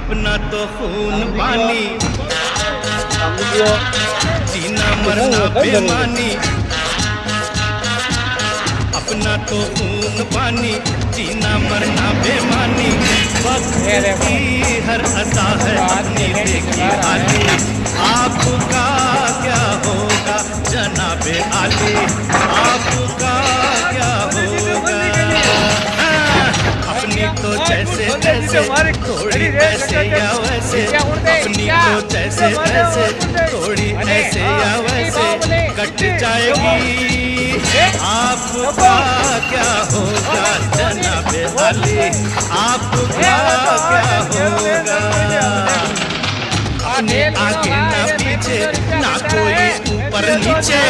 अपना तो खून पानी जीना मरना बेमानी अपना तो खून पानी जीना मरना बेमानी वक्त की हर अता है अपनी देखी आली आपका क्या होगा जनाबे आली आपका क्या होगा अपनी तो जैसे तैसे थोड़ी ऐसे या वैसे अपनी तो जैसे तैसे थोड़ी ऐसे या वैसे कट जाएगी आपका क्या होगा जनाबे वाली आपका क्या होगा अपने आगे ना पीछे ना कोई ऊपर नीचे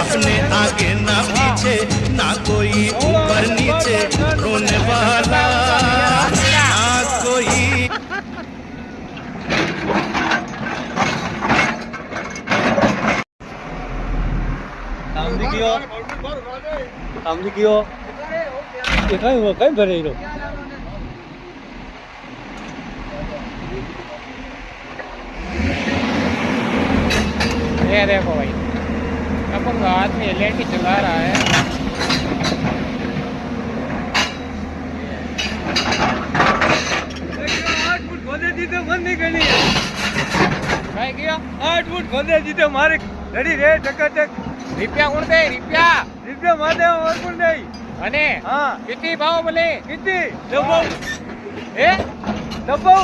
अपने आगे ना पीछे ना कोई ऊपर नीचे रोने वाला ना कोई આમ ગયો એ કઈ ભરાઈ રહ્યો ये देखो भाई अपन का आदमी लेके चला रहा है भाई क्या 8 ફૂટ ખોદે જીતે મારે ઘડી રે ટકાટક રૂપિયા કોણ દે રૂપિયા રૂપિયા માદે ઓર કોણ નહીં અને હા कितनी भाव बोले कितनी ડબ્બો ए ડબ્બો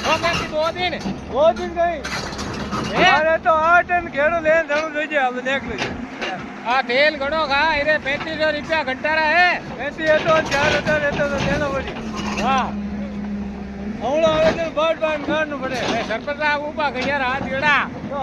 दो में की 2 दिन વો દિન ગઈ મારે તો 8 ટન ઘેડો લઈને જણું જોઈએ આપણે દેખ લઈએ आ तेल गणो खा इरे 3500 रुपया घंटारा है એથી એ તો 4000 રહેતો તો તેનો પડી वाह હમણાં આવે તો બાટ બાટ કાઢવું પડે सरपंच साहब ऊपर गया हाथ गेड़ा તો